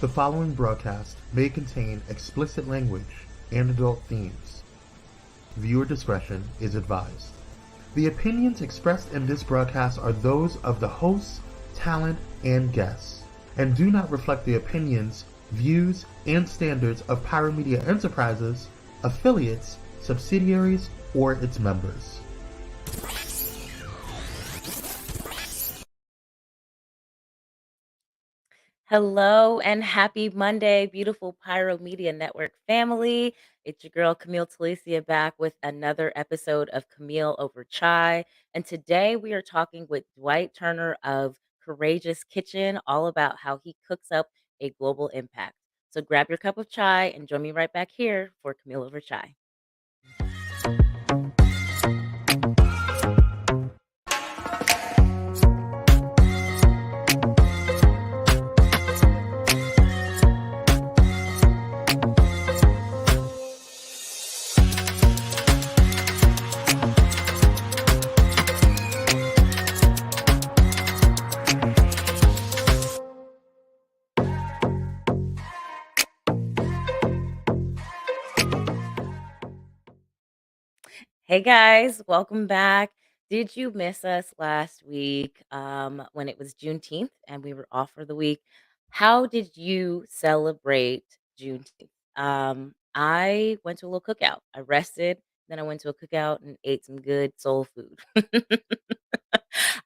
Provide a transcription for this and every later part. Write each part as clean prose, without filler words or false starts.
The following broadcast may contain explicit language and adult themes. Viewer discretion is advised. The opinions expressed in this broadcast are those of the hosts, talent, and guests, and do not reflect the opinions, views, and standards of Pyro Media Enterprises, affiliates, subsidiaries, or its members. Hello and happy Monday, beautiful Pyro Media Network family. It's your girl Camille Talicia back with another episode of Camille Over Chai. And today we are talking with Dwight Turner of Courageous Kitchen, all about how he cooks up a global impact. So grab your cup of chai and join me right back here for Camille Over Chai. Hey guys, welcome back. Did you miss us last week when it was Juneteenth and we were off for the week? How did you celebrate Juneteenth? I went to a little cookout. I rested, then I went to a cookout and ate some good soul food.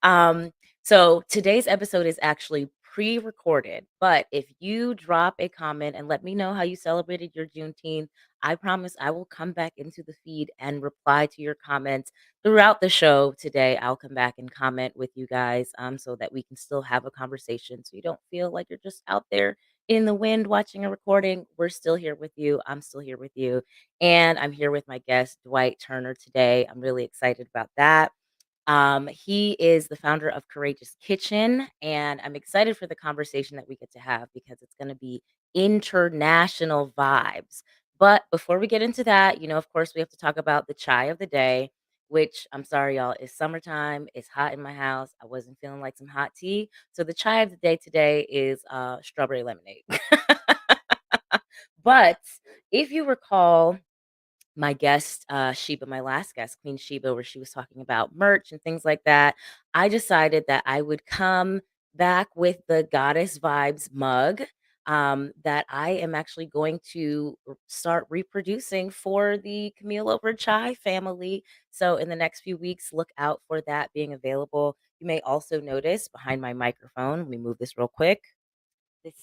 Um, so today's episode is actually pre-recorded, but if you drop a comment and let me know how you celebrated your Juneteenth, I promise I will come back into the feed and reply to your comments throughout the show today. I'll come back and comment with you guys so that we can still have a conversation so you don't feel like you're just out there in the wind watching a recording. We're still here with you. I'm still here with you. And I'm here with my guest, Dwight Turner, today. I'm really excited about that. He is the founder of Courageous Kitchen, and I'm excited for the conversation that we get to have because it's going to be international vibes. But before we get into that, of course, we have to talk about the chai of the day, which I'm sorry, y'all, it's summertime. It's hot in my house. I wasn't feeling like some hot tea. So the chai of the day today is strawberry lemonade. But if you recall, my guest, Sheba, my last guest, Queen Sheba, where she was talking about merch and things like that, I decided that I would come back with the Goddess Vibes mug that I am actually going to start reproducing for the Camille Over Chai family. So in the next few weeks, look out for that being available. You may also notice behind my microphone, let me move this real quick. This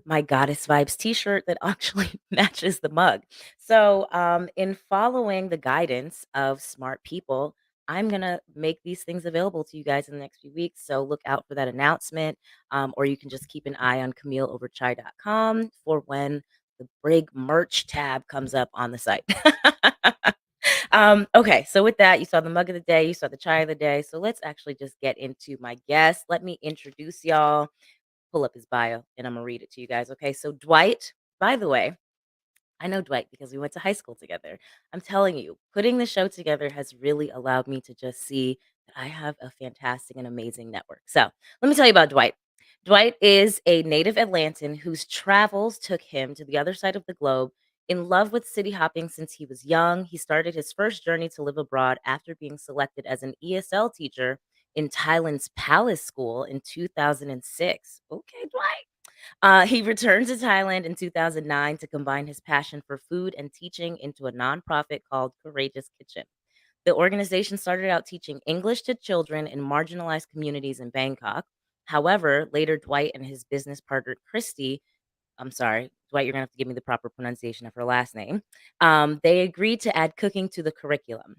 my Goddess Vibes t-shirt that actually matches the mug. So, in following the guidance of smart people, I'm gonna make these things available to you guys in the next few weeks. So look out for that announcement, or you can just keep an eye on CamilleOverChai.com for when the big merch tab comes up on the site. Okay, so with that, you saw the mug of the day, you saw the chai of the day. So let's actually just get into my guest. Let me introduce y'all, pull up his bio and I'm gonna read it to you guys. Okay. So Dwight, by the way, I know Dwight because we went to high school together. I'm telling you, putting the show together has really allowed me to just see that I have a fantastic and amazing network. So let me tell you about Dwight. Dwight is a native Atlantan whose travels took him to the other side of the globe. In love with city hopping since he was young, he started his first journey to live abroad after being selected as an ESL teacher in Thailand's Palace School in 2006. Okay, Dwight. He returned to Thailand in 2009 to combine his passion for food and teaching into a nonprofit called Courageous Kitchen. The organization started out teaching English to children in marginalized communities in Bangkok. However, later Dwight and his business partner Christy, I'm sorry, Dwight, you're gonna have to give me the proper pronunciation of her last name. They agreed to add cooking to the curriculum.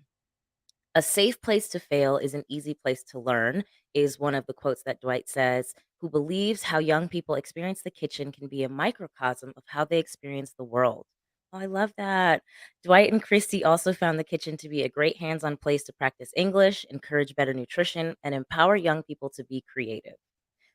A safe place to fail is an easy place to learn, is one of the quotes that Dwight says, who believes how young people experience the kitchen can be a microcosm of how they experience the world. Oh, I love that. Dwight and Christy also found the kitchen to be a great hands on place to practice English, encourage better nutrition, and empower young people to be creative.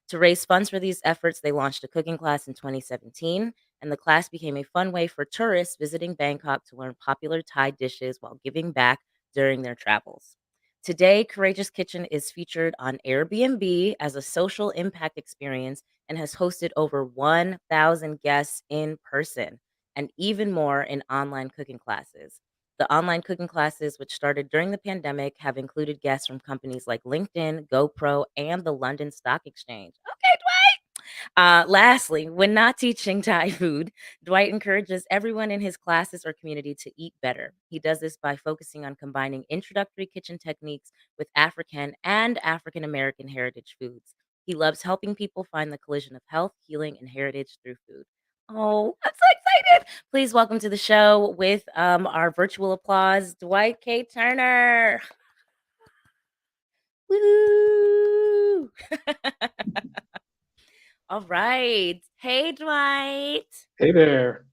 To raise funds for these efforts, they launched a cooking class in 2017, and the class became a fun way for tourists visiting Bangkok to learn popular Thai dishes while giving back during their travels. Today, Courageous Kitchen is featured on Airbnb as a social impact experience and has hosted over 1,000 guests in person and even more in online cooking classes. The online cooking classes, which started during the pandemic, have included guests from companies like LinkedIn, GoPro, and the London Stock Exchange. Okay, lastly, when not teaching Thai food, Dwight encourages everyone in his classes or community to eat better. He does this by focusing on combining introductory kitchen techniques with African and African American heritage foods. He loves helping people find the collision of health, healing, and heritage through food. Oh, I'm so excited. Please welcome to the show with our virtual applause, Dwight K. Turner. Woo! All right. Hey, Dwight. Hey there.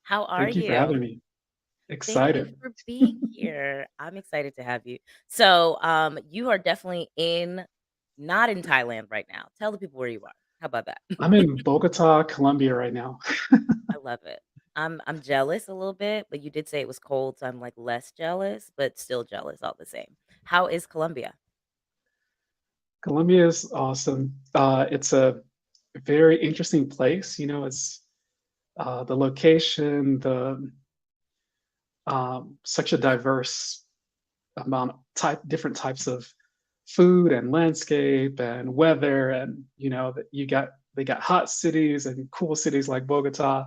How are Thank you for having you? me. Thank you Excited. for being here. I'm excited to have you. So, you are definitely not in Thailand right now. Tell the people where you are. How about that? I'm in Bogota, Colombia right now. I love it. I'm jealous a little bit, but you did say it was cold, so I'm like less jealous, but still jealous all the same. How is Colombia? Colombia is awesome. It's a very interesting place. You know, it's the location, the such a diverse amount of different types of food and landscape and weather, and you know that they got hot cities and cool cities like Bogota.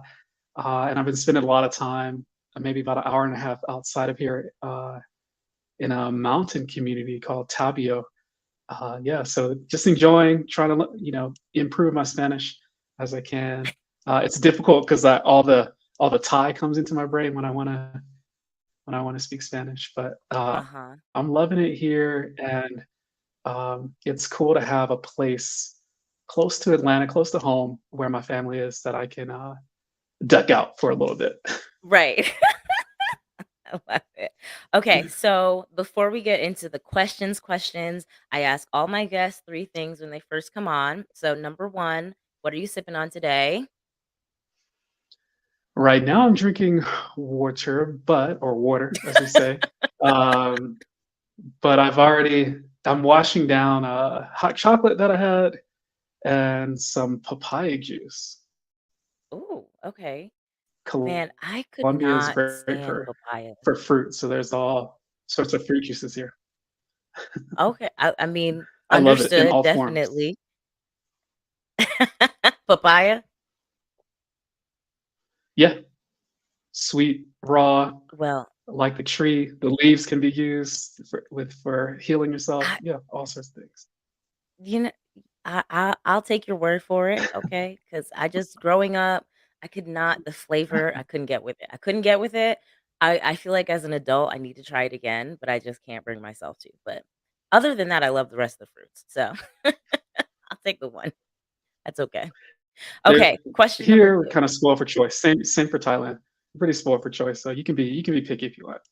And I've been spending a lot of time, maybe about an hour and a half outside of here, in a mountain community called Tabio. Yeah, so just enjoying trying to improve my Spanish as I can. It's difficult because all the Thai comes into my brain when I want to speak Spanish, but Uh-huh. I'm loving it here, and it's cool to have a place close to Atlanta, close to home, where my family is, that I can duck out for a little bit. Right. I love it. Okay, so before we get into the questions, I ask all my guests three things when they first come on. So, number one, what are you sipping on today? Right now, I'm drinking water, as we say. Um, but I'm washing down hot chocolate that I had and some papaya juice. Oh, okay. Man, I could Colombia is not great stand papaya. for fruit, so there's all sorts of fruit juices here. Okay, I mean, I love it in understood, all forms. definitely. Papaya? Yeah, sweet, raw, Well, like the tree. The leaves can be used for healing yourself. I Yeah, all sorts of things. you know, I'll take your word for it, okay? Because I just growing up, I could not the flavor, I couldn't get with it. I couldn't get with it. I feel like as an adult, I need to try it again, but I just can't bring myself to. But other than that, I love the rest of the fruits. So I'll take the one. That's okay. There, Okay, question number here we're 2. kind of spoiled for choice. Same for Thailand. We're pretty spoiled for choice, so you can be picky if you want.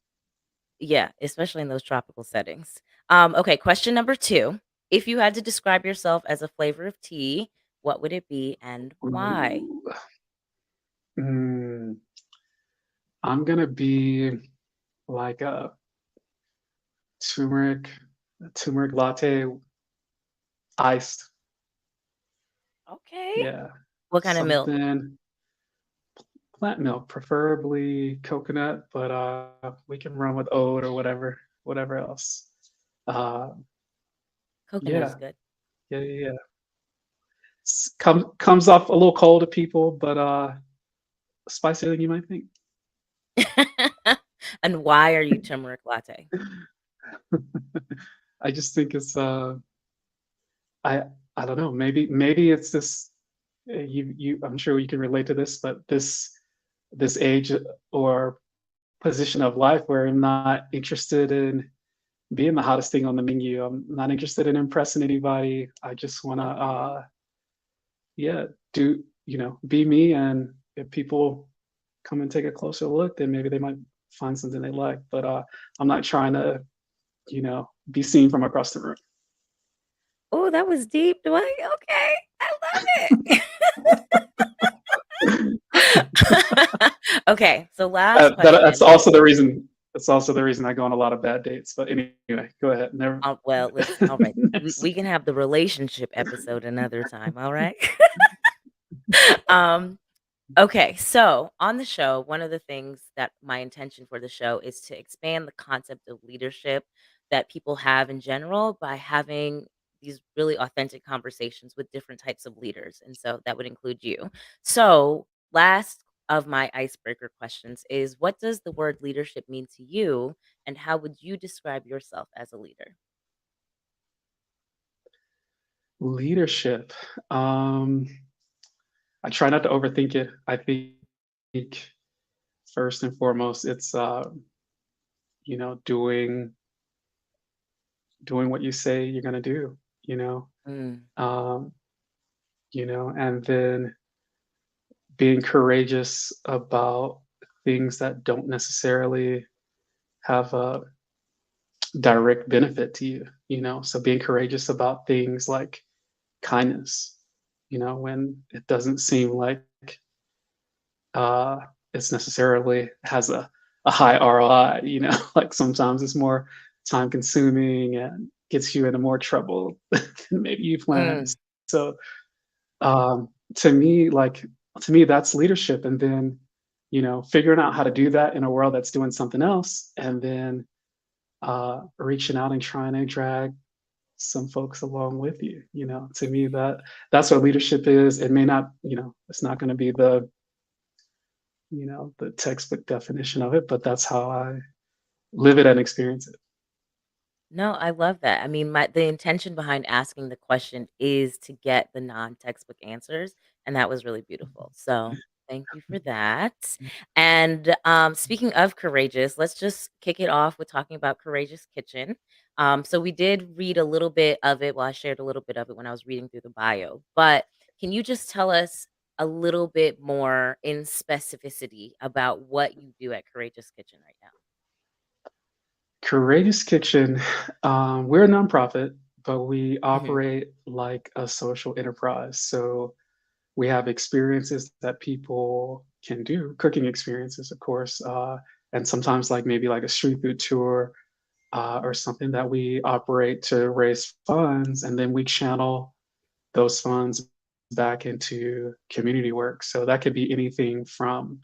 Yeah, especially in those tropical settings. Okay, question number 2. If you had to describe yourself as a flavor of tea, what would it be and why? Ooh. Mm, I'm gonna be like turmeric, a turmeric latte, iced. Okay. Yeah, What kind of milk? something plant milk, preferably coconut, but we can run with oat or whatever else. Uh, Coconut is yeah, good. yeah. Comes off a little cold to people, but spicier than you might think. And why are you turmeric latte? I just think it's I I don't know. Maybe it's this. You I'm sure you can relate to this, but this age or position of life where I'm not interested in being the hottest thing on the menu. I'm not interested in impressing anybody. I just want to Okay. yeah, do be me, and if people come and take a closer look, then maybe they might find something they like. But I'm not trying to be seen from across the room. Oh, that was deep, Dwight. Okay. I love it. Okay, so last That's question. also the reason. That's also the reason I go on a lot of bad dates. But anyway, go ahead. Never. Well, listen, all right. We Next. we can have the relationship episode another time, all right? Um, okay, so on the show, one of the things that my intention for the show is to expand the concept of leadership that people have in general by having these really authentic conversations with different types of leaders. And so that would include you. So, last of my icebreaker questions is what does the word leadership mean to you? And how would you describe yourself as a leader? Leadership. Um, I try not to overthink it. I think first and foremost, it's you know, doing what you say you're gonna do, you know. Mm, Um, and then being courageous about things that don't necessarily have a direct benefit to you, you know. So being courageous about things like kindness, you know, when it doesn't seem like uh, it's necessarily has a high ROI, you know, like sometimes it's more time consuming and gets you into more trouble than maybe you planned. mm. So to me, to me, that's leadership. And then, you know, figuring out how to do that in a world that's doing something else, and then reaching out and trying to drag some folks along with you. You know, to me, that's what leadership is. It may not, you know, it's not going to be the, you know, the textbook definition of it, but that's how I live it and experience it. No, I love that. I mean, the intention behind asking the question is to get the non-textbook answers, and that was really beautiful. So, thank you for that. And speaking of courageous, let's just kick it off with talking about Courageous Kitchen. So we did read a little bit of it. Well, I shared a little bit of it when I was reading through the bio. But can you just tell us a little bit more in specificity about what you do at Courageous Kitchen right now? Courageous Kitchen, we're a nonprofit, but we Hmm. operate like a social enterprise. So we have experiences that people can do, cooking experiences, of course, and sometimes like maybe like a street food tour or something that we operate to raise funds, and then we channel those funds back into community work. So that could be anything from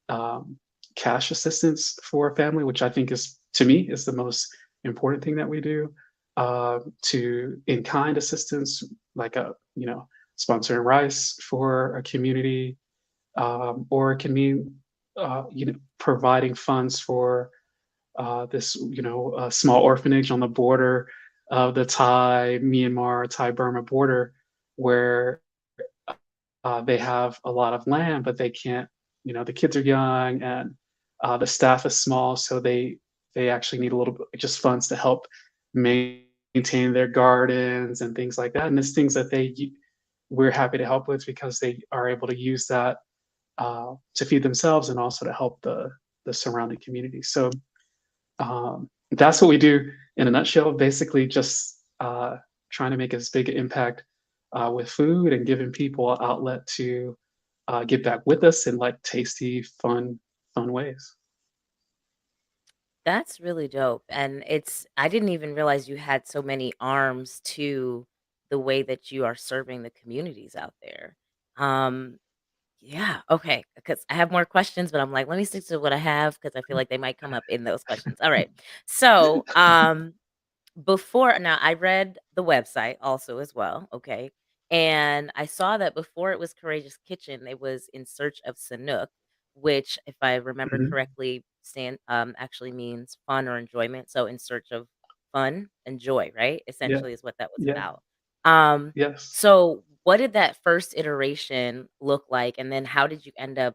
um, cash assistance for a family, which I think is to me is the most important thing that we do, to in-kind assistance, like a you know sponsoring rice for a community, or it can mean you know providing funds for this small orphanage on the border of the Thai Myanmar Thai Burma border, where they have a lot of land, but they can't. You know, the kids are young and the staff is small, so they actually need a little bit just funds to help maintain their gardens and things like that. And it's things that we're happy to help with because they are able to use that to feed themselves and also to help the surrounding community. So that's what we do in a nutshell. Basically, just trying to make as big an impact with food and giving people an outlet to get back with us in like tasty, fun ways. That's really dope, and I didn't even realize you had so many arms to the way that you are serving the communities out there. Um, yeah, okay, because I have more questions, but I'm like, let me stick to what I have because I feel like they might come up in those questions. All right. So, before now, I read the website also as well, okay? And I saw that before it was Courageous Kitchen, it was In Search of Sanook, which, if I remember Mhm. correctly, actually means fun or enjoyment. So in search of fun and joy, right? Yeah, Essentially is what that was yeah, about. Um, yes. so what did that first iteration look like? And then how did you end up?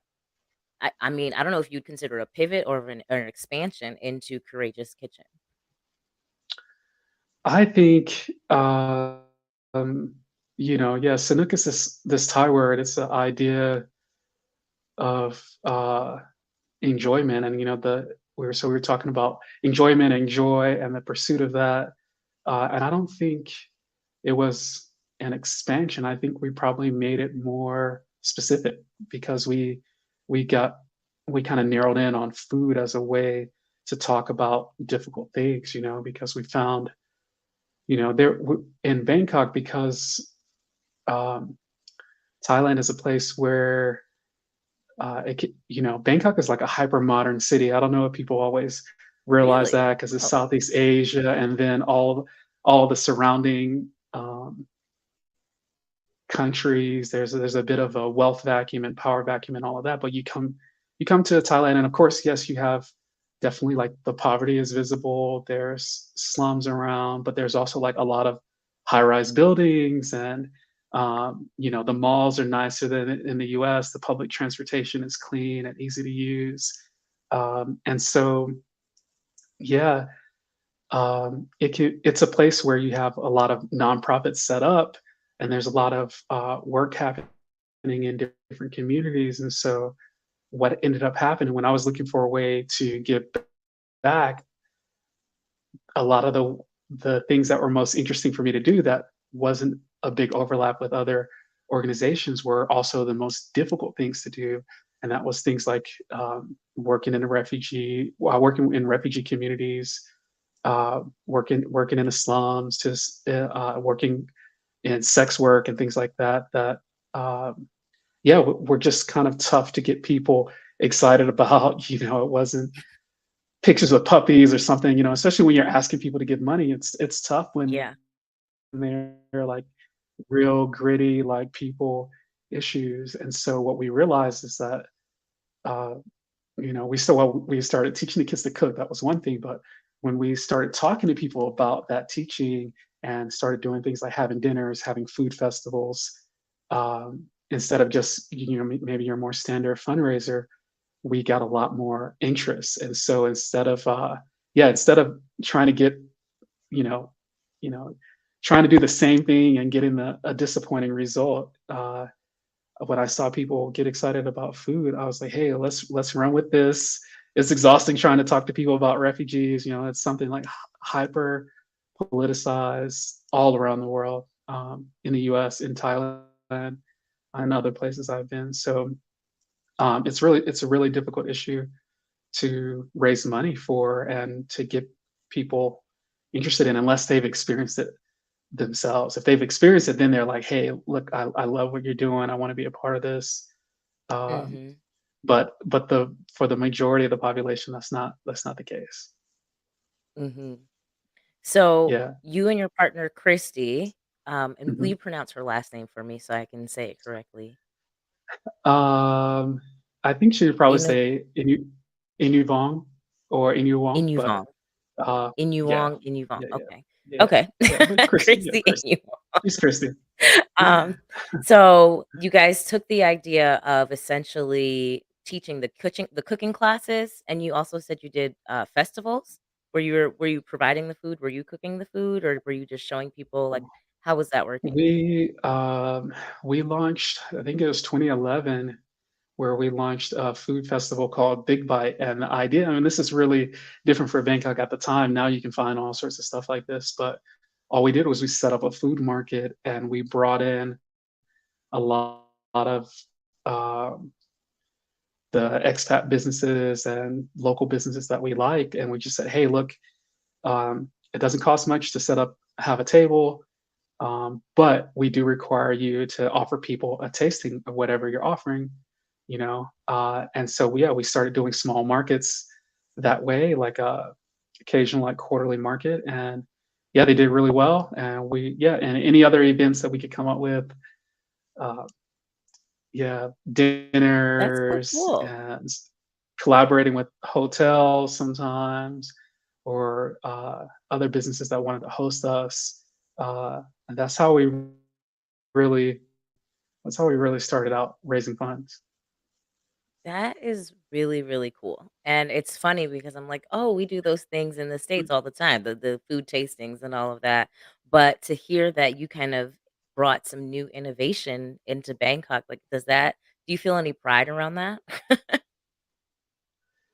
I mean, I don't know if you'd consider a pivot or an expansion into Courageous Kitchen. I think um, yeah, Sanuk is this Thai word. It's the idea of enjoyment, and we were talking about enjoyment and joy and the pursuit of that. And I don't think it was an expansion. I think we probably made it more specific because we got we kind of narrowed in on food as a way to talk about difficult things, you know, because we found, in Bangkok because um, Thailand is a place where Bangkok is like a hyper modern city. I don't know if people always realize Really? that because it's Oh, Southeast Asia, and then all the surrounding countries. There's a bit of a wealth vacuum and power vacuum and all of that. But you come to Thailand, and of course, yes, you have definitely like the poverty is visible. There's slums around, but there's also like a lot of high-rise buildings, and the malls are nicer than in the U.S. The public transportation is clean and easy to use, and so yeah, it's a place where you have a lot of nonprofits set up, and there's a lot of work happening in different communities. And so what ended up happening when I was looking for a way to give back, a lot of the things that were most interesting for me to do that wasn't a big overlap with other organizations were also the most difficult things to do. And that was things like working in refugee communities, working in the slums, working in sex work and things like that. That yeah, were just kind of tough to get people excited about. It wasn't pictures of puppies or something. Especially when you're asking people to give money. It's tough when yeah. they're like real gritty, like people issues. And so what we realized is that uh, we started teaching the kids to cook. That was one thing, but when we started talking to people about that teaching and started doing things like having dinners, having food festivals, instead of just maybe your more standard fundraiser, we got a lot more interest. And so instead of trying to get you know you know trying to do the same thing and getting a disappointing result, when I saw people get excited about food, I was like, "Hey, let's run with this." It's exhausting trying to talk to people about refugees. It's something like hyper politicized all around the world, in the U.S., in Thailand, and other places I've been. So it's a really difficult issue to raise money for and to get people interested in unless they've experienced it themselves. If they've experienced it, then they're like, "Hey, look, I love what you're doing. I want to be a part of this." Um, Mhm. but the for the majority of the population, that's not the case. Mhm. So, Yeah. you and your partner, Christy, and will Mhm. you pronounce her last name for me so I can say it correctly? Um, I think she would probably Inu say Inuvong or Inuwong, but Inuvom. uh, yeah, Inuong, Inuvong, yeah, yeah, okay. yeah, Okay. yeah. But Christy, yeah, Christy Christy, Inuvom. she's Christy. Um, so you guys took the idea of essentially teaching the cooking classes, and you also said you did, festivals? Were you providing the food? Were you cooking the food, or were you just showing people, like, how was that working? We launched, I think it was 2011, where we launched a food festival called Big Bite. And the idea, I mean, this is really different for Bangkok at the time. Now you can find all sorts of stuff like this, but all we did was we set up a food market, and we brought in a lot of um, the expat businesses and local businesses that we like. And we just said, "Hey, look, it doesn't cost much to have a table. But we do require you to offer people a tasting of whatever you're offering, and so yeah, we started doing small markets that way, like a occasional like quarterly market, and yeah, they did really well. And any other events that we could come up with, uh, yeah, That's so dinners cool. and collaborating with hotels sometimes, or other businesses that wanted to host us. And really that's how we really started out raising funds. That is really, really cool. And it's funny because I'm like, "Oh, we do those things in the States all the time, the food tastings and all of that." But to hear that you kind of brought some new innovation into Bangkok, like, do you feel any pride around that?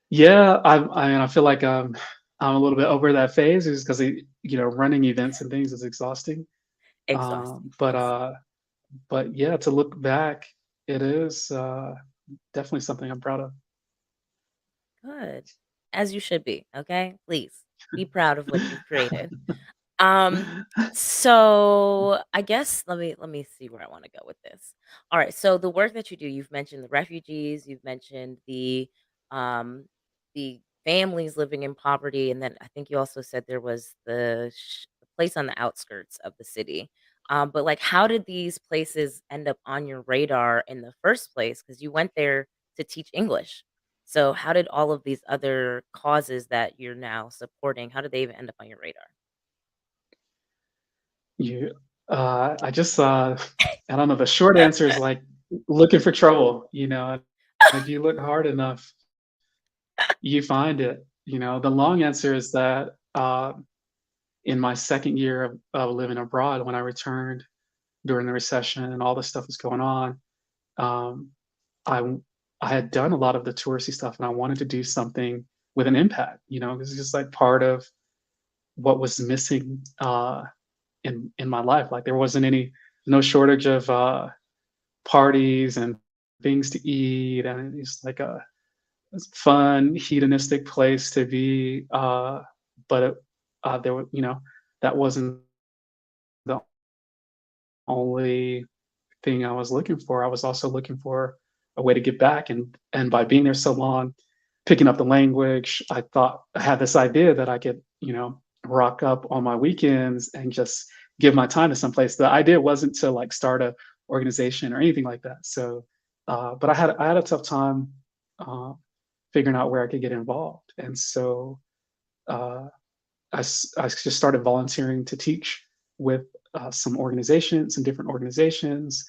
Yeah, I feel like I'm a little bit over that phase, is because running events and things is exhausting. Exhausting, Um, but yes. uh, but yeah, to look back, it is definitely something I'm proud of. Good. As you should be, okay? Please, be proud of what you've created. Um, so I guess let me see where I want to go with this. All right, so the work that you do, you've mentioned the refugees, you've mentioned um the families living in poverty, and then I think you also said there was the place on the outskirts of the city. But like, how did these places end up on your radar in the first place? Because you went there to teach English. So how did all of these other causes that you're now supporting, how did they even end up on your radar? You, I just, I don't know. The short answer is like looking for trouble. If you look hard enough, you find it. The long answer is that in my second year of living abroad, when I returned during the recession and all this stuff was going on, um, I w- I had done a lot of the touristy stuff, and I wanted to do something with an impact. It was just like part of what was missing in my life. Like there wasn't no shortage of parties and things to eat, and it's like a fun, hedonistic place to be. But there were, that wasn't the only thing I was looking for. I was also looking for a way to give back, and by being there so long, picking up the language, I thought I had this idea that I could, rock up on my weekends and just give my time to someplace. The idea wasn't to like start a organization or anything like that. So, but I had a tough time uh, figuring out where I could get involved, and so uh, I just started volunteering to teach with some different organizations,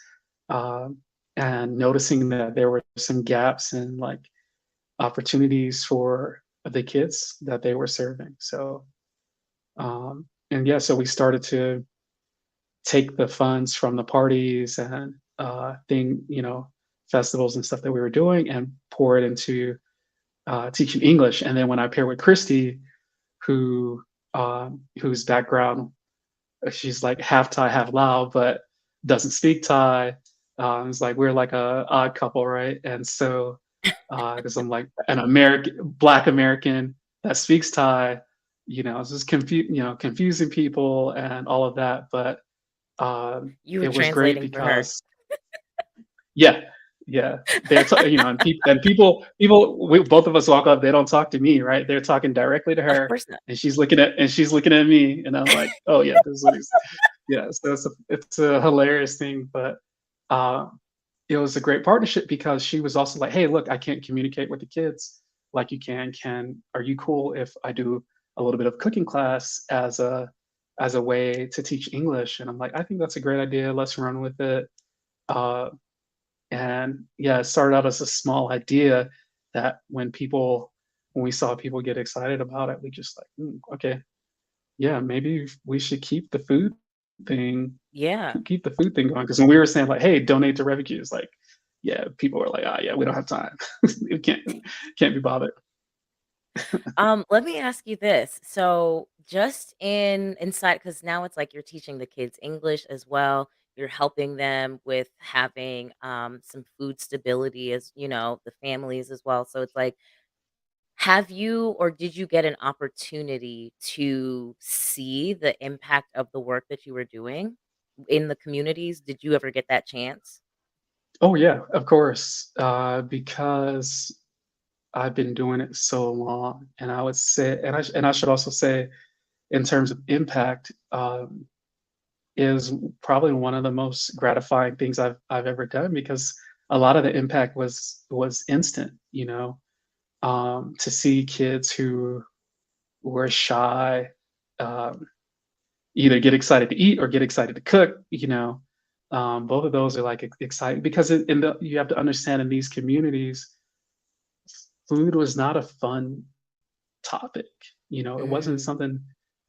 um, and noticing that there were some gaps in like opportunities for the kids that they were serving. So, and yeah, so we started to take the funds from the parties and festivals and stuff that we were doing and pour it into teaching English. And then when I paired with Christy, whose background, she's like half Thai, half Lao, but doesn't speak Thai. It's like we're like a odd couple, right? And so, because I'm like an Black American that speaks Thai, it's just confusing people and all of that. But You were it was great translating for her. because yeah, yeah. And both of us walk up. They don't talk to me, right? They're talking directly to Of her, course not. and she's looking at me, and I'm like, oh yeah, this is what he's. Yeah, so it's a hilarious thing, but uh, it was a great partnership because she was also like, hey, look, I can't communicate with the kids like you can. Are you cool if I do a little bit of cooking class as a way to teach English? And I'm like, I think that's a great idea. Let's run with it. Uh, and yeah, it started out as a small idea that when we saw people get excited about it, we just like, okay, yeah, maybe we should Yeah. keep the food thing going. Because when we were saying like, hey, donate to refugees, like, yeah, people were like, ah, yeah, we don't have time. We can't be bothered. Let me ask you this. So just inside, because now it's like you're teaching the kids English as well. You're helping them with having some food stability as, the families as well. So it's like, have you or did you get an opportunity to see the impact of the work that you were doing in the communities? Did you ever get that chance? Oh yeah, of course, because I've been doing it so long, and I would say, and I should also say, in terms of impact, is probably one of the most gratifying things I've ever done because a lot of the impact was instant. To see kids who were shy, um, either get excited to eat or get excited to cook. Both of those are like exciting because you have to understand in these communities, food was not a fun topic. It wasn't Mm, something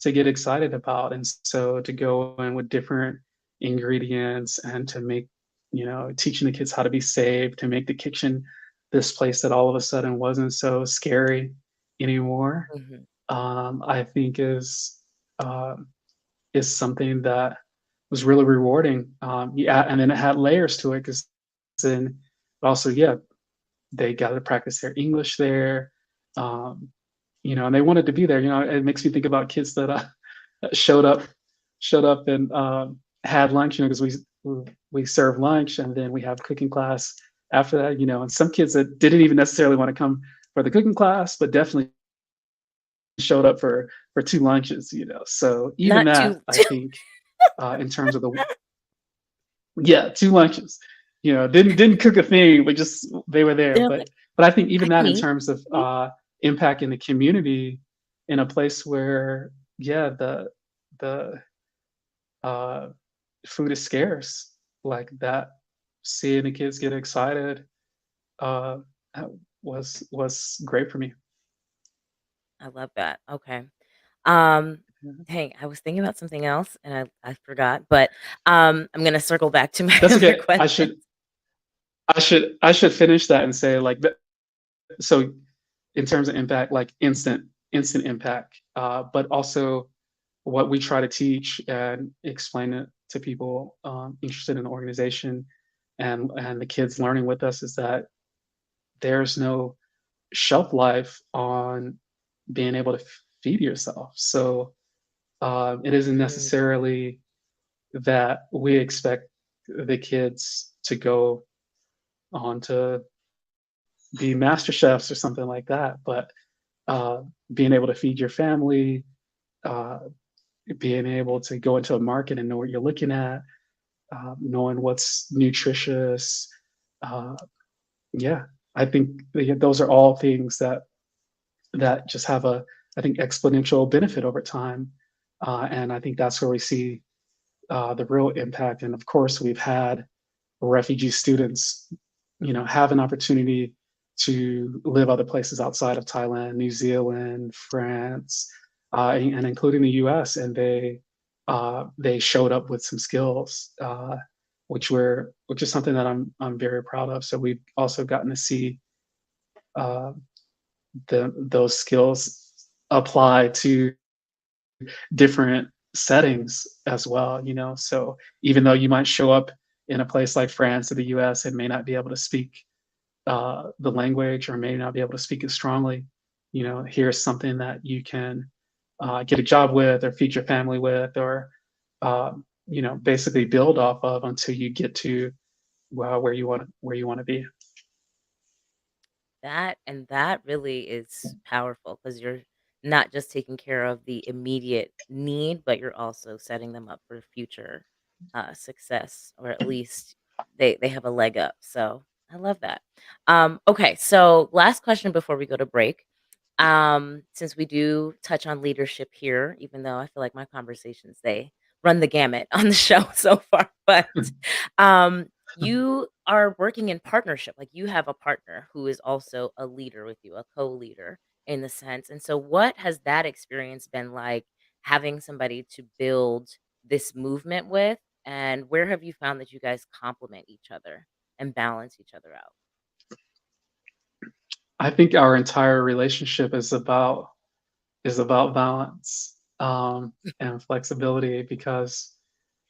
to get excited about. And so to go in with different ingredients and to make, teaching the kids how to be safe, to make the kitchen this place that all of a sudden wasn't so scary anymore, mhm. I think um, is something that was really rewarding. Yeah, and then it had layers to it because then also, yeah, they got to practice their English there. And they wanted to be there. It makes me think about kids that showed up showed up and had lunch, because we serve lunch and then we have cooking class after that, and some kids that didn't even necessarily want to come for the cooking class, but definitely showed up for two lunches, So even Not that, too, I think, in terms of the yeah, two lunches, didn't cook a thing, but just they were there. they're like, But I think I even can that in eat. terms of Mhm. impact in the community, in a place where the uh, food is scarce, like that, seeing the kids get excited uh, was great for me. I love that. Okay. Um, Mhm. Dang, I was thinking about something else and I forgot, but I'm gonna circle back to my That's other okay. question. I should finish that and say, like, so in terms of impact, like instant impact, but also what we try to teach and explain it to people interested in the organization, and the kids learning with us, is that there's no shelf life on being able to feed yourself. So it isn't Mm, necessarily that we expect the kids to go on to be master chefs or something like that, but uh, being able to feed your family, uh, being able to go into a market and know what you're looking at, knowing what's nutritious. Uh, yeah, I think those are all things that just have a, I think, exponential benefit over time, and I think that's where we see the real impact. And of course, we've had refugee students, have an opportunity to live other places outside of Thailand, New Zealand, France, and including the U.S. And they showed up with some skills, which is something that I'm very proud of. So we've also gotten to see uh, those skills apply to different settings as well. So even though you might show up in a place like France or the US and may not be able to speak the language, or may not be able to speak it strongly, here's something that you can get a job with, or feed your family with, or basically build off of until you get to, well, where you want to be. that really is powerful because you're not just taking care of the immediate need, but you're also setting them up for future success, or at least they have a leg up. So I love that. Okay, so last question before we go to break. Since we do touch on leadership here, even though I feel like my conversations, they run the gamut on the show so far, but you are working in partnership. Like, you have a partner who is also a leader with you, a co-leader in the sense. And so what has that experience been like, having somebody to build this movement with? And where have you found that you guys complement each other and balance each other out? I think our entire relationship is about balance, and flexibility, because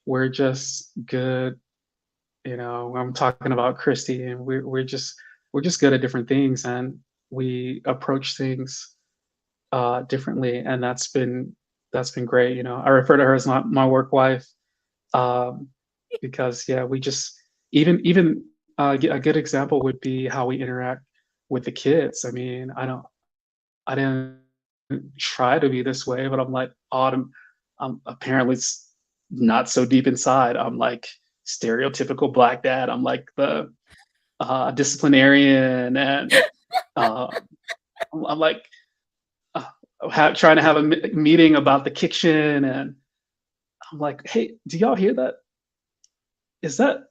we're just good. I'm talking about Christy, and we're just good at different things, and we approach things differently, and that's been great. I refer to her as my work wife, um, because yeah, we just, even a good example would be how we interact with the kids. I mean, I didn't try to be this way, but I'm like, autumn. I'm apparently not so deep inside. I'm like stereotypical black dad. I'm like the disciplinarian, and uh, I'm like uh, trying to have a meeting about the kitchen, and I'm like, hey, do y'all hear that? Is that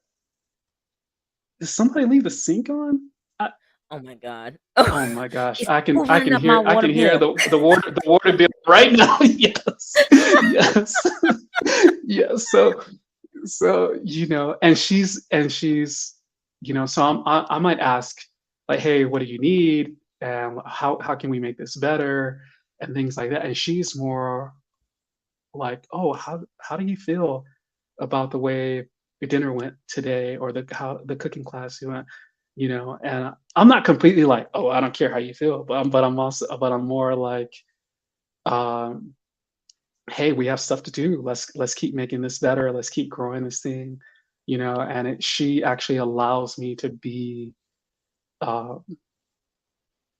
Did somebody leave the sink on? I, Oh my God. Oh my gosh, It's I can I hoovering can up my hear I water can hear bill. the water bill right now. Yes. Yes. Yes. So and she's so I might ask, like, hey, what do you need, and how can we make this better, and things like that. And she's more like, oh, how do you feel about the way the dinner went today, or the cooking class you went, and I'm not completely like, oh, I don't care how you feel, but I'm more like, um hey, we have stuff to do. Let's keep making this better. Let's keep growing this thing, and she actually allows me to be uh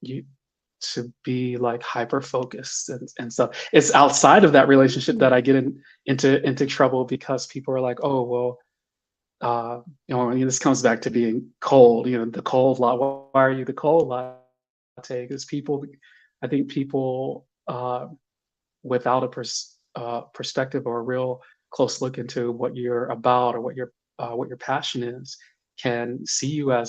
you to be like hyper focused and stuff. It's outside of that relationship that I Mm. get into trouble because people are like, oh well, this comes back to being cold, the cold latte. Why are you the cold latte? Because I think people without a perspective or a real close look into what you're about or what your passion is, can see you uh,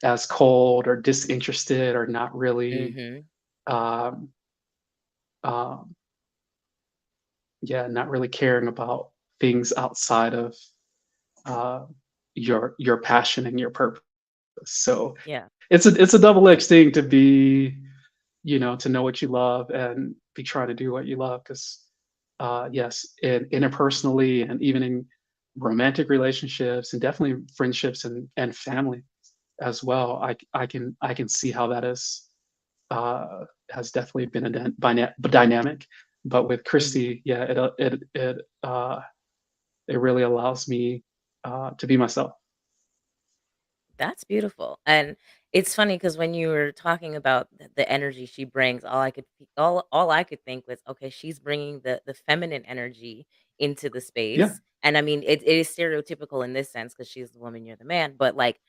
as cold or disinterested or not really, Mhm. um, um, yeah, not really caring about things outside of uh, your passion and your purpose. So Yeah. it's a double-edged thing to be, to know what you love and be trying to do what you love. Because yes, interpersonally and even in romantic relationships and definitely friendships and family as well, I can see how that has definitely been a dynamic. But with Mhm. Christy, yeah, it really allows me to be myself. That's beautiful, and it's funny because when you were talking about the energy she brings, all I could think was, "Okay, she's bringing the feminine energy into the Yeah. space," and I mean, it is stereotypical in this sense because she's the woman, you're the man, but, like,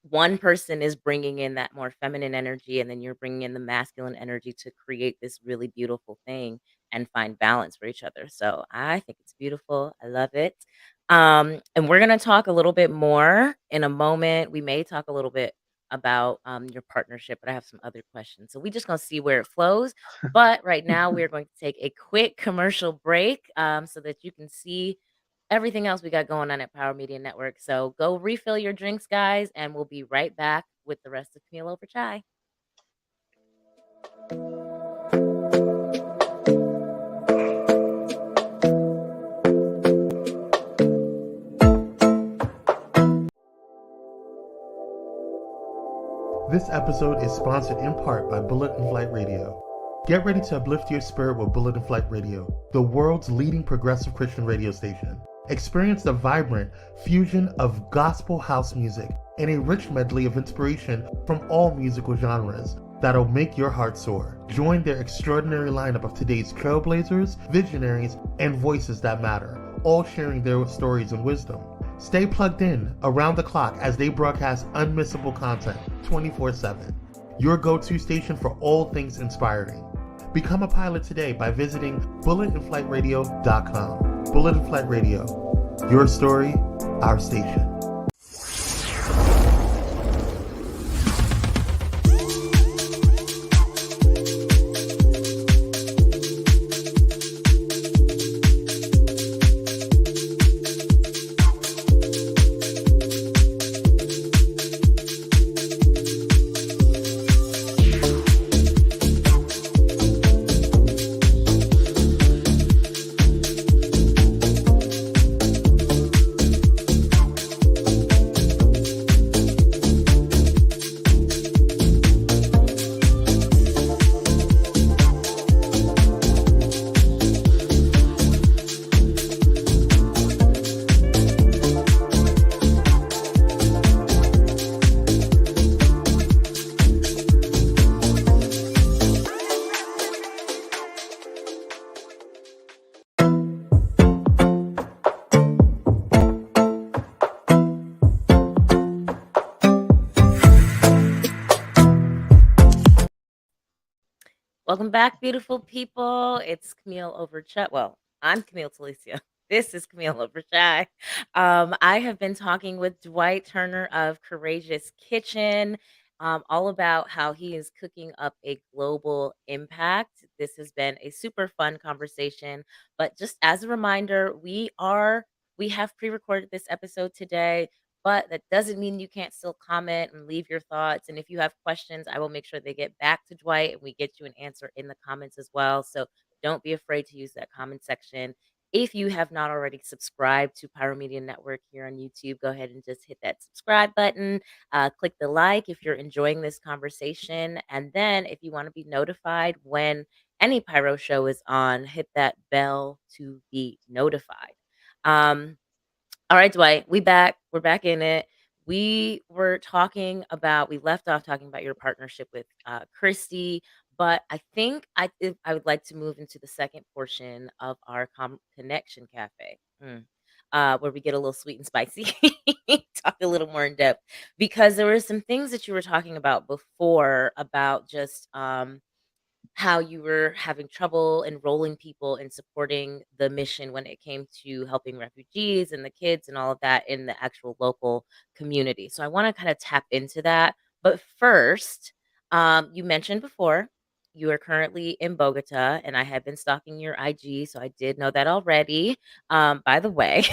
one person is bringing in that more feminine energy, and then you're bringing in the masculine energy to create this really beautiful thing and find balance for each other, so I think it's beautiful, I love it. And we're gonna talk a little bit more in a moment. We may talk a little bit about your partnership, but I have some other questions. So we just gonna see where it flows. But right now, we're going to take a quick commercial break so that you can see everything else we got going on at Power Media Network. So go refill your drinks, guys, and we'll be right back with the rest of Camille over chai. This episode is sponsored in part by Bullet and Flight Radio. Get ready to uplift your spirit with Bullet and Flight Radio, the world's leading progressive Christian radio station. Experience the vibrant fusion of gospel house music and a rich medley of inspiration from all musical genres that'll make your heart soar. Join their extraordinary lineup of today's trailblazers, visionaries, and voices that matter, all sharing their stories and wisdom. Stay plugged in around the clock as they broadcast unmissable content 24/7. Your go-to station for all things inspiring. Become a pilot today by visiting bulletandflightradio.com. Bullet and Flight Radio. Your story, our station. Welcome back, beautiful people. It's Camille over chat. Well, I'm Camille Talicia. This is Camille over chai. I have been talking with Dwight Turner of Courageous Kitchen, all about how he is cooking up a global impact. This has been a super fun conversation. But just as a reminder, we have pre-recorded this episode today, but that doesn't mean you can't still comment and leave your thoughts. And if you have questions, I will make sure they get back to Dwight and we get you an answer in the comments as well. So don't be afraid to use that comment section. If you have not already subscribed to Pyro Media Network here on YouTube, go ahead and just hit that subscribe button. Click the like if you're enjoying this conversation. And then if you want to be notified when any Pyro show is on, hit that bell to be notified. Um, all right, Dwight, we back. We're back in it. We left off talking about your partnership with Christy, but I think I would like to move into the second portion of our connection cafe, where we get a little sweet and spicy, talk a little more in depth, because there were some things that you were talking about before about just how you were having trouble enrolling people and supporting the mission when it came to helping refugees and the kids and all of that in the actual local community. So I want to kind of tap into that. But first, you mentioned before you are currently in Bogota, and I have been stalking your IG, so I did know that already. By the way,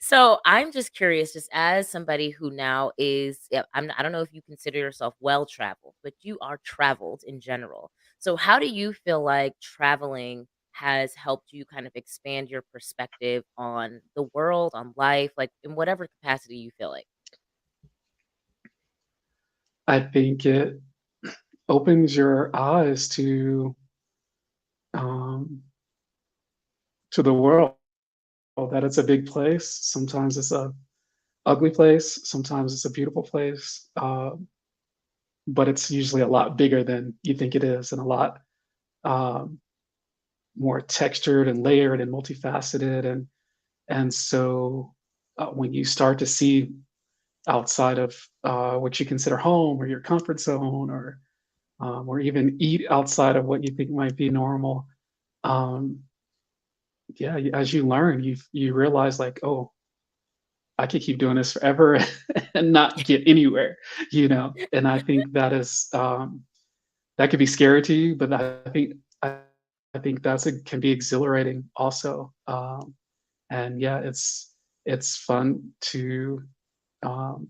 so I'm just curious, just as somebody who now is, yeah, I don't know if you consider yourself well traveled, but you are traveled in general. So how do you feel like traveling has helped you kind of expand your perspective on the world, on life, like in whatever capacity you feel like? I think it opens your eyes um, to the world, that it's a big place. Sometimes it's a ugly place. Sometimes it's a beautiful place. But it's usually a lot bigger than you think it is, and a lot um, more textured and layered and multifaceted. And so when you start to see outside of what you consider home or your comfort zone, or even eat outside of what you think might be normal, um, yeah, as you learn, you realize like, oh, I could keep doing this forever and not get anywhere, you know. And I think that is that could be scary to you, but I, I think can be exhilarating also. And yeah, it's fun um,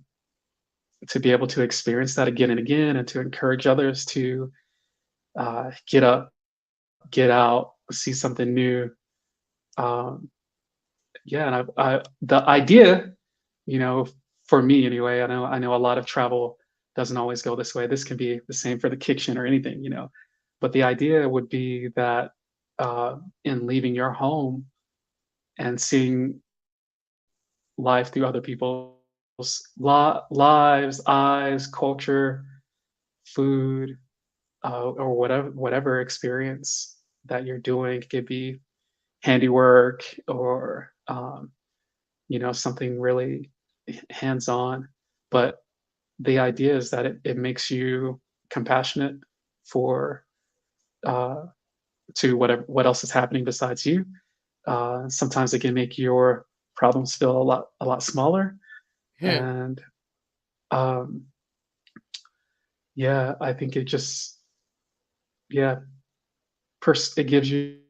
to be able to experience that again and again, and to encourage others to get up, get out, see something new. Um, yeah, and the idea, you know, for me anyway, I know a lot of travel doesn't always go this way. This can be the same for the kitchen or anything, you know. But the idea would be that in leaving your home and seeing life through other people's lives, eyes, culture, food, or whatever experience that you're doing. It could be handiwork, or something really hands-on. But the idea is that it makes you compassionate for uh, to what else is happening besides you. Sometimes it can make your problems feel a lot smaller. Hmm. And um, yeah, I think it just, yeah, it gives it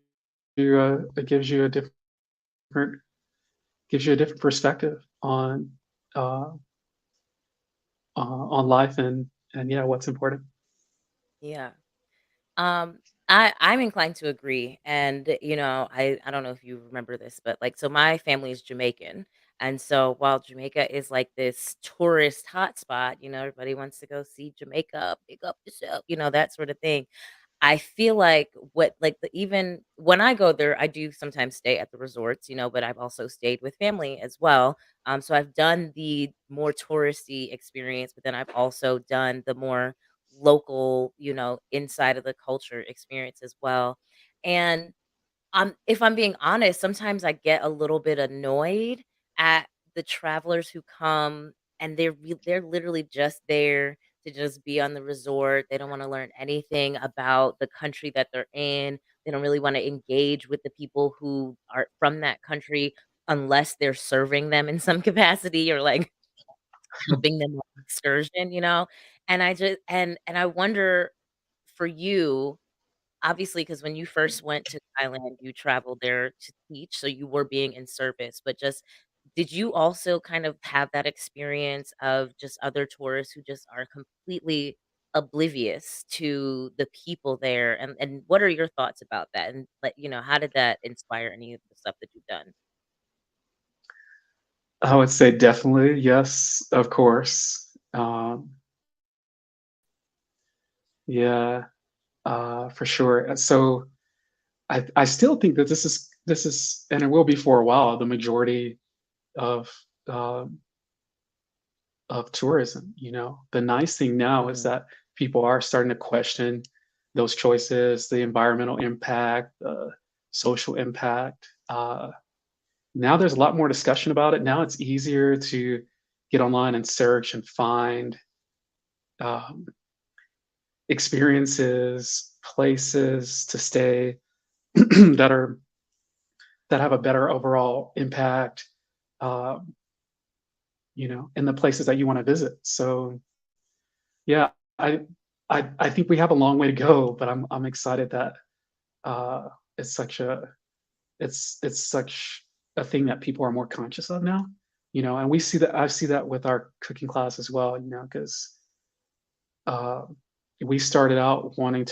different gives you a different perspective uh, on life, and yeah, what's important. Yeah. I'm inclined to agree, and I don't know if you remember this, but like, so my family is Jamaican, and so while Jamaica is like this tourist hotspot, everybody wants to go see Jamaica, pick up yourself, that sort of thing. I feel like even when I go there, I do sometimes stay at the resorts, but I've also stayed with family as well. So I've done the more touristy experience, but then I've also done the more local, inside of the culture experience as well. And if I'm being honest, sometimes I get a little bit annoyed at the travelers who come and they're literally just there to just be on the resort. They don't wanna learn anything about the country that they're in. They don't really wanna engage with the people who are from that country unless they're serving them in some capacity or, like, helping them on an excursion, you know? And I just and I wonder for you, obviously, because when you first went to Thailand, you traveled there to teach, so you were being in service, but just did you also kind of have that experience of just other tourists who just are completely oblivious to the people there, and what are your thoughts about that? And, like, how did that inspire any of the stuff that you've done? I would say definitely yes, of course. Yeah. for sure. So I still think that this is, and it will be for a while, the majority of um, tourism. The nice thing now is Mhm. that people are starting to question those choices, the environmental impact, the social impact. Now there's a lot more discussion about it. Now it's easier to get online and search and find um, experiences, places to stay that are that have a better overall impact, um, in the places that you want to visit. So yeah, I, I think we have a long way to go, but I'm excited that uh, it's such a it's such a thing that people are more conscious of now. And we see that I see that with our cooking class as well. Because uh, we started out wanting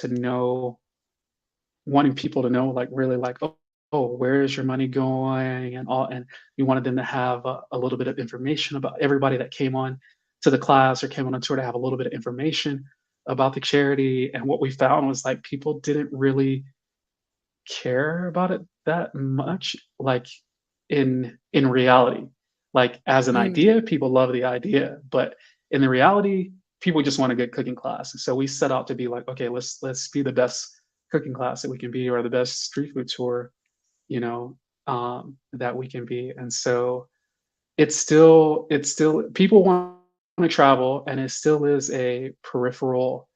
people to know, like, really, like, oh, where is your money going, and all, and we wanted them to have a little bit of information about everybody that came on to the class or came on a tour, to have a little bit of information about the charity. And what we found was, like, people didn't really care about it that much, like, in reality. Like, as an Mhm. idea, people love the idea, but in the reality, people just want a good cooking class. So we set out to be like, okay, let's be the best cooking class that we can be, or the best street food tour, that we can be. And so it's still people want to travel, and it still is a peripheral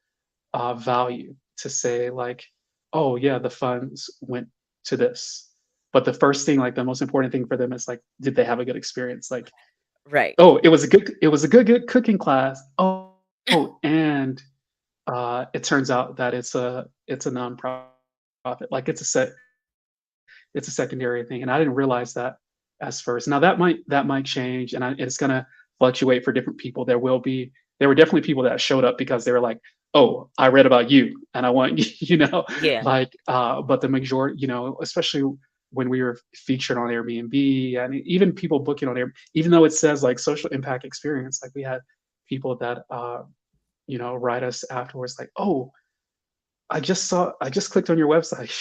value to say, like, oh yeah, the funds went to this. But the first thing, like the most important thing for them, is like, did they have a good experience? Like, Right. oh, it was a good cooking class. Oh, and it turns out that it's a nonprofit. Like, it's a secondary thing, and I didn't realize that as first. Now that might change, and it's gonna fluctuate for different people. There were definitely people that showed up because they were like, "Oh, I read about you, and I want," Yeah. like, but the majority, especially when we were featured on Airbnb, and even people booking on Air, even though it says like social impact experience, like we had people that write us afterwards, like, "Oh, I just clicked on your website."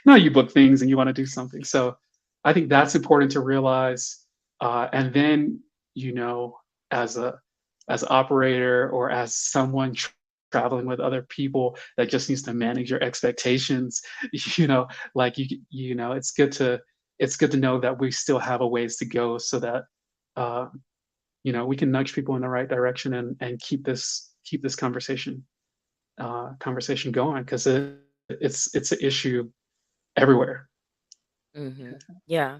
How you book things and you want to do something. So I think that's important to realize. And then, you know, as a as an operator, or as someone traveling with other people, that just needs to manage your expectations, you know, like, it's good to know that we still have a ways to go, so that uh, we can nudge people in the right direction, and keep this conversation going, because it's an issue everywhere. Mhm. Yeah.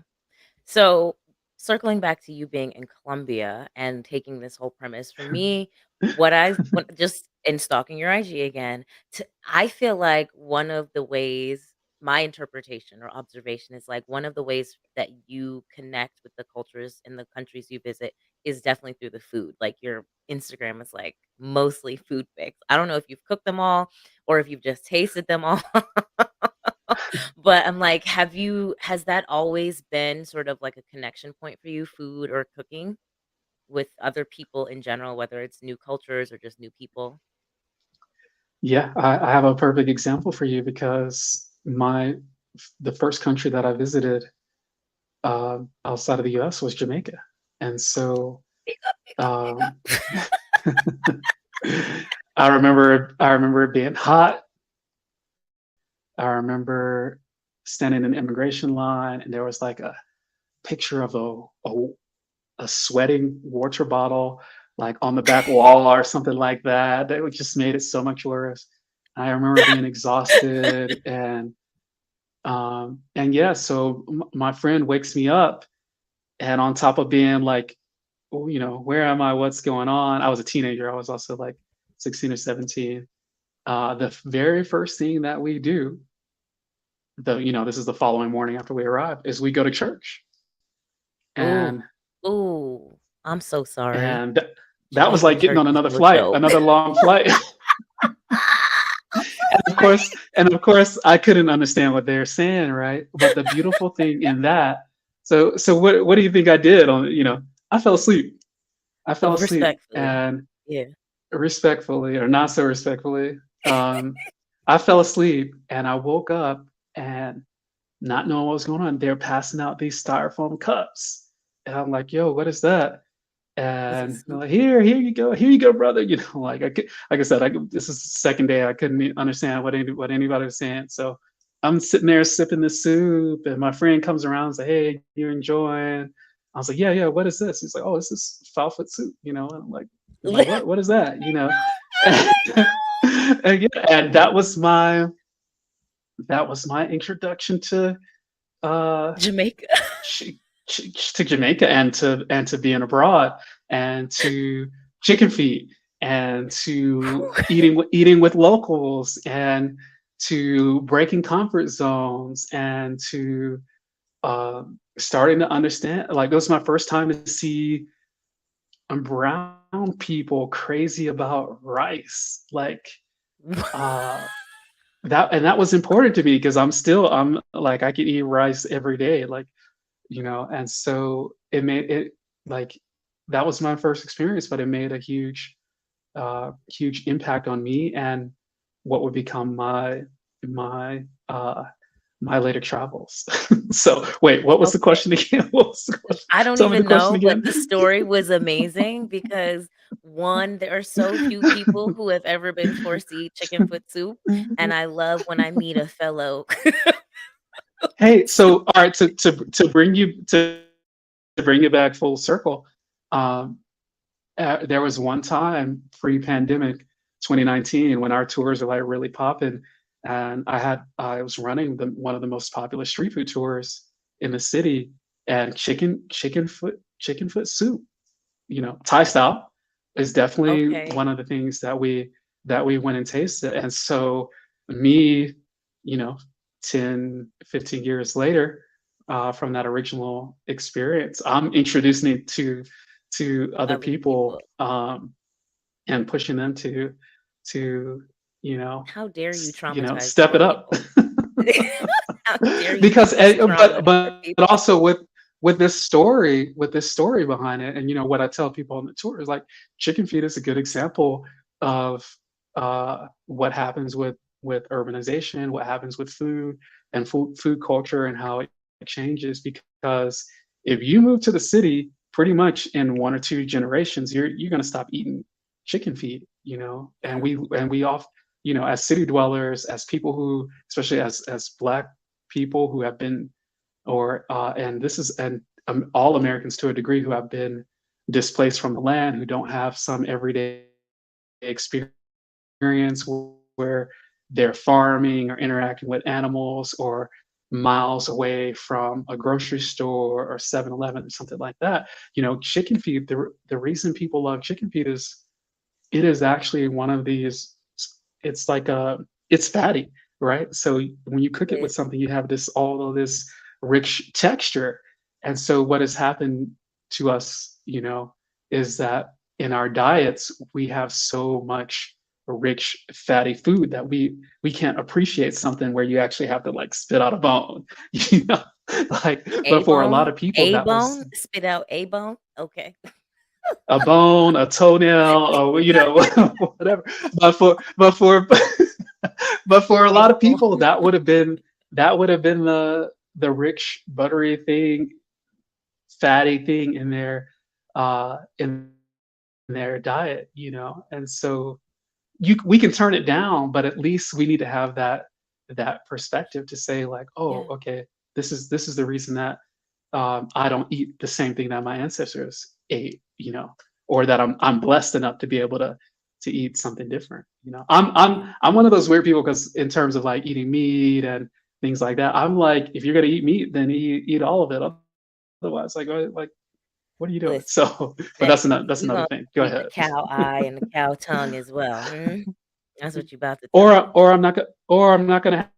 So, circling back to you being in Colombia and taking this whole premise, for me, what just in stalking your IG again, I feel like one of the ways, my interpretation or observation is like one of the ways that you connect with the cultures in the countries you visit is definitely through the food. Like your Instagram is like mostly food pics. I don't know if you've cooked them all or if you've just tasted them all. But I'm like, has that always been sort of like a connection point for you, food or cooking with other people in general, whether it's new cultures or just new people? Yeah, I have a perfect example for you, because the first country that I visited outside of the U.S. was Jamaica. And so Pick up, pick up, pick um, up. I remember it being hot. I remember standing in the immigration line, and there was like a picture of a sweating water bottle, like, on the back wall or something like that. That would just made it so much worse. I remember being exhausted, and yeah, so my friend wakes me up, and on top of being like, "Oh, where am I? What's going on?" I was a teenager. I was also like 16 or 17. The very first thing that we do, this is the following morning after we arrive, is we go to church. Ooh, And ooh, I'm so sorry. and that was like Jamaican getting church on is another no flight, joke. another long flight. I'm And of course, I couldn't understand what they're saying, right? But the beautiful thing in that, so what do you think I did I fell asleep. I so fell asleep, respectfully. and Yeah. respectfully, or not so respectfully, I fell asleep and I woke up and not knowing what was going on. They're passing out these styrofoam cups. And I'm like, yo, what is that? Was it And they're soup? like, here you go, brother. Like like I said, this is the second day I couldn't understand what anybody was saying. So I'm sitting there sipping the soup, and my friend comes around and say, hey, you enjoying? I was like, yeah, yeah. What is this? He's like, oh, this is foul foot soup. And I'm like, what is that? I And, yeah, and that was my introduction uh Jamaica. ch- to Jamaica and to being abroad and to chicken feet and to eating with locals and to breaking comfort zones and to starting to understand. Like, it was my first time to see brown people crazy about rice. Like, uh that was important to me because I'm like, I could eat rice every day. Like, and so it made it, like, that was my first experience, but it made a huge impact on me and what would become my uh my later travels. So wait, what was the Okay. question again? What was the question? I don't Tell me the even question know, but again. the story was amazing because one, there are so few people who have ever been forced to eat chicken foot soup, and I love when I meet a fellow. Hey, so all right, to bring you back full circle. um there was one time pre-pandemic, 2019, when our tours were like really popping, and I was running one of the most popular street food tours in the city, and chicken foot soup, Thai style, is definitely Okay. one of the things that we went and tasted. And so me, you know, 10, 15 years later, from that original experience, I'm introducing it to other Other people, people. and pushing them to you know How dare you traumatize step poor it up. people? How dare you Because inflict trauma on poor but people? also with this story behind it, and what I tell people on the tour is like, chicken feed is a good example of what happens with urbanization, what happens with food and food culture, and how it changes. Because if you move to the city, pretty much in 1 or 2 generations, you're going to stop eating chicken feed, Yeah. and we all, as city dwellers, as people who, especially as black people who have been, or and this is and all Americans to a degree, who have been displaced from the land, who don't have some everyday experience where they're farming or interacting with animals, or miles away from a grocery store or 7-Eleven or something like that. Chicken feed, the reason people love chicken feed is it is actually one of these, it's like it's fatty, right? So when you cook it with It something, you have all of this rich texture. And so what has happened to us, is that in our diets we have so much rich fatty food that we can't appreciate something where you actually have to like spit out a bone. you know like, but for a lot of people, A that was bone, spit out A bone. Okay. a bone, a toenail, or whatever. But for but for a lot A of bone. people, that would have been the rich, buttery thing, fatty thing in their diet, And so we can turn it down, but at least we need to have that perspective to say like, oh, Yeah. okay, this is the reason that I don't eat the same thing that my ancestors ate, or that I'm blessed enough to be able to eat something different. Yeah. I'm one of those weird people, because in terms of like eating meat and things like that, I'm like, if you're gonna eat meat, then eat all of it. Otherwise, like, what are you doing? Listen, So, but that that's you another gonna thing. Go eat the ahead. cow eye and the cow tongue as well. That's what you about to tell Or me. I'm not gonna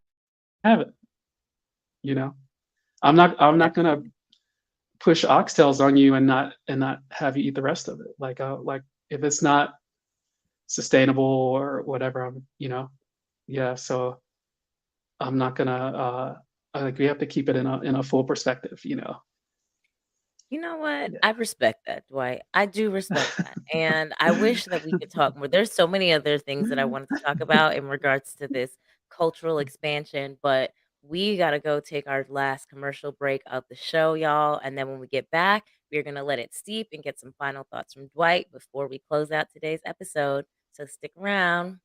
have it. You know, I'm not That's gonna push oxtails on you and not have you eat the rest of it. Like, if it's not sustainable or whatever, yeah. So I'm not gonna. I think we have to keep it in a full perspective. You know what? Yeah. I respect that, Dwight. I do respect that. And I wish that we could talk more. There's so many other things that I wanted to talk about in regards to this cultural expansion, but we got to go take our last commercial break of the show, y'all. And then when we get back, we're going to let it steep and get some final thoughts from Dwight before we close out today's episode. So stick around.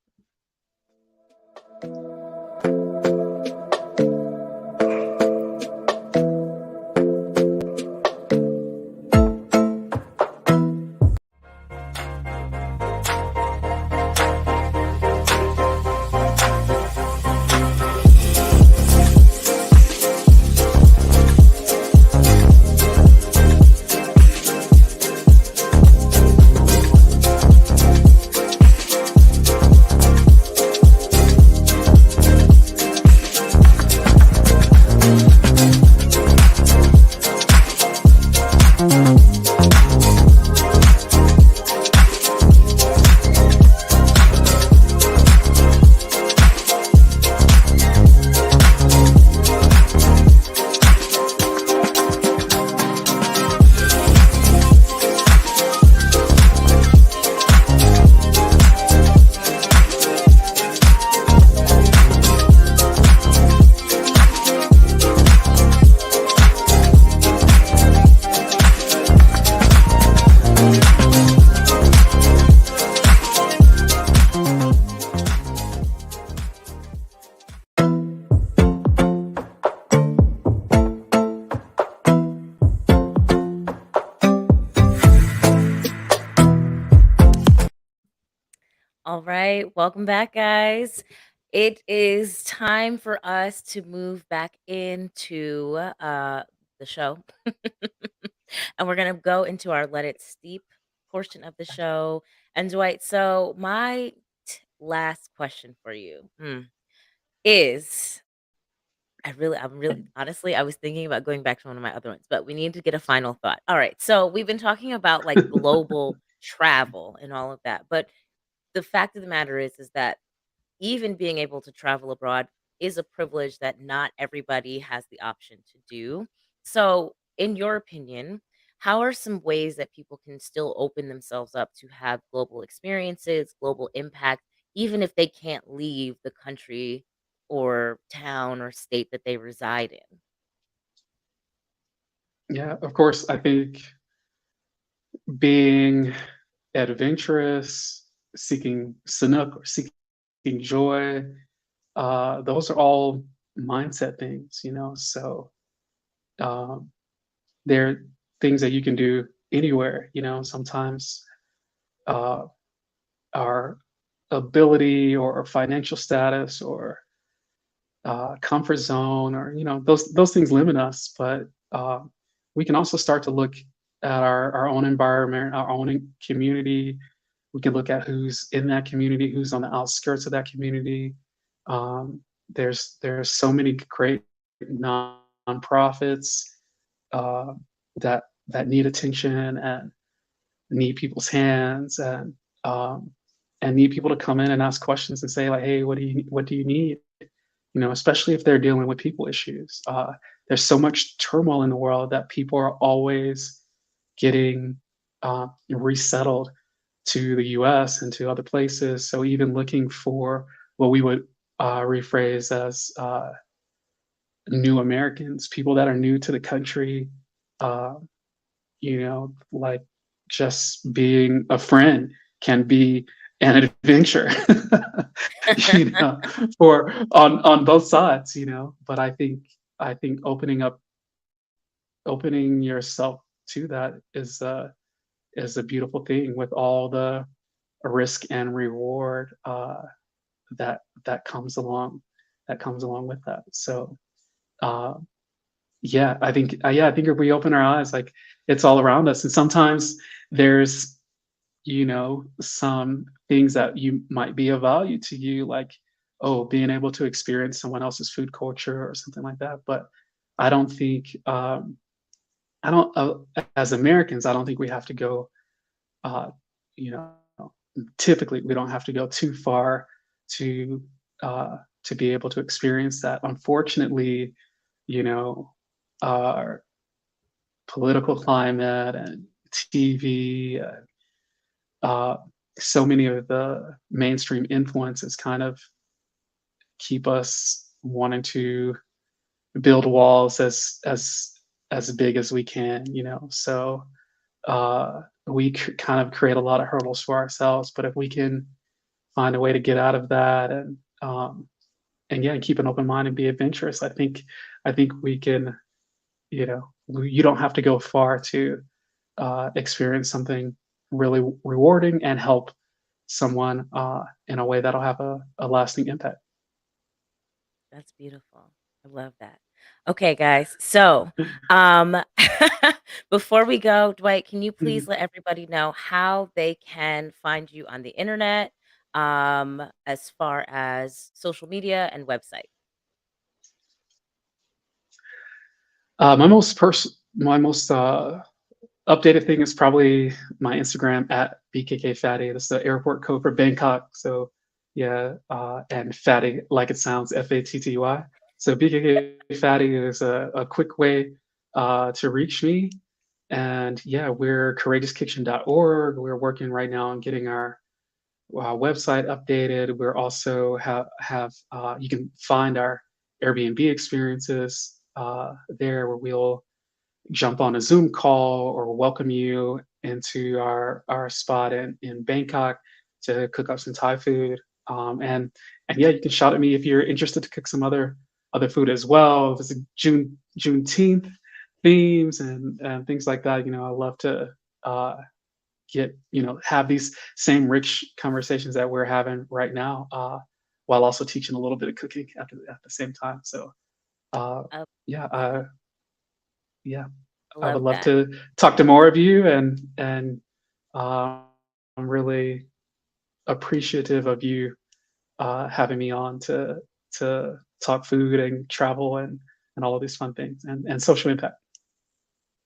All right, welcome back, guys. It is time for us to move back into the show. And we're going to go into our Let It Steep portion of the show. And Dwight, so my last question for you is I'm really, honestly, I was thinking about going back to one of my other ones, but we need to get a final thought. All right, so we've been talking about like global travel and all of that, but the fact of the matter is that even being able to travel abroad is a privilege that not everybody has the option to do. So, in your opinion, how are some ways that people can still open themselves up to have global experiences, global impact, even if they can't leave the country or town or state that they reside in? Yeah, of course, I think being adventurous, seeking sanuk or seeking joy, those are all mindset things, you know. So um, they're things that you can do anywhere, you know. Sometimes uh, our ability or financial status or comfort zone or you know those things limit us, but we can also start to look at our own environment, our own community. We can look at who's in that community, who's on the outskirts of that community. There's so many great nonprofits uh, that need attention and need people's hands um, and need people to come in and ask questions and say like, hey, what do you need? You know, especially if they're dealing with people issues. There's so much turmoil in the world that people are always getting resettled to the US and to other places. So even looking for what we would rephrase as new Americans, people that are new to the country, uh, you know, like just being a friend can be an adventure, you know, for on both sides, you know. But I think opening yourself to that is a beautiful thing with all the risk and reward that comes along with that. So uh, I think if we open our eyes, like it's all around us, and sometimes there's you know some things that you might be of value to you, like oh, being able to experience someone else's food culture or something like that. But I don't think I don't as Americans, I don't think we have to go uh, you know, typically we don't have to go too far to to be able to experience that. Unfortunately, you know, our political climate and TV, uh, so many of the mainstream influences kind of keep us wanting to build walls as big as we can, you know. So we kind of create a lot of hurdles for ourselves, but if we can find a way to get out of that and yeah, keep an open mind and be adventurous, I think we can, you know, you don't have to go far to experience something really rewarding and help someone in a way that'll have a lasting impact. That's beautiful. I love that. Okay, guys. So, um, before we go, Dwight, can you please Mhm. let everybody know how they can find you on the internet, as far as social media and website? My most updated thing is probably my Instagram at BKK Fatty. That's the airport code for Bangkok. So yeah, and Fatty like it sounds, Fatty. So BKK Fatty is a quick way to reach me. And yeah, we're courageouskitchen.org. We're working right now on getting our website updated. We're also have you can find our Airbnb experiences there, where we'll jump on a Zoom call or welcome you into our spot in Bangkok to cook up some Thai food. And yeah, you can shout at me if you're interested to cook some other food as well. If it's a Juneteenth themes and things like that, you know, I love to uh, have these same rich conversations that we're having right now, while also teaching a little bit of cooking at the same time. So Oh, yeah, yeah. I I would love love that. to talk to more of you, and uh, I'm really appreciative of you having me on to talk food and travel and all of these fun things and social impact.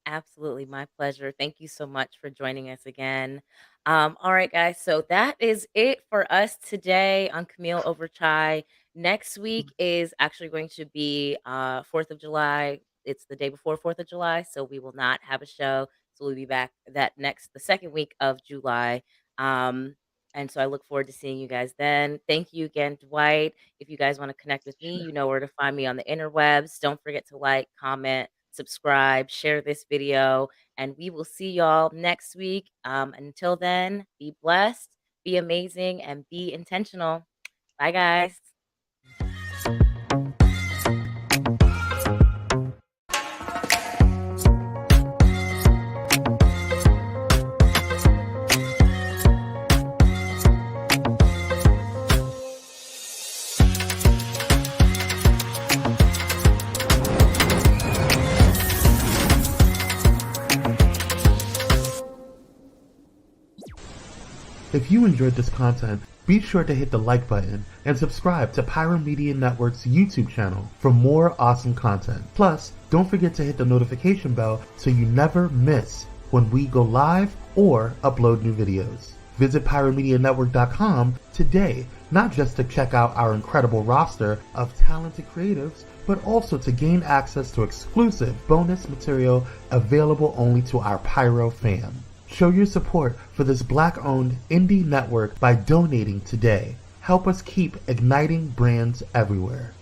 Absolutely, my pleasure. Thank you so much for joining us again. All right, guys. So that is it for us today on Camille Over Chai. Next week is actually going to be 4th of July. It's the day before 4th of July, so we will not have a show. So we'll be back the second week of July. Um, and so I look forward to seeing you guys then. Thank you again, Dwight. If you guys want to connect with me, you know where to find me on the interwebs. Don't forget to like, comment, subscribe, share this video, and we will see y'all next week. Until then, be blessed, be amazing, and be intentional. Bye, guys. If you enjoyed this content, be sure to hit the like button and subscribe to Pyro Media Network's YouTube channel for more awesome content. Plus, don't forget to hit the notification bell so you never miss when we go live or upload new videos. Visit pyromedianetwork.com today, not just to check out our incredible roster of talented creatives, but also to gain access to exclusive bonus material available only to our Pyro fam. Show your support for this Black-owned indie network by donating today. Help us keep igniting brands everywhere.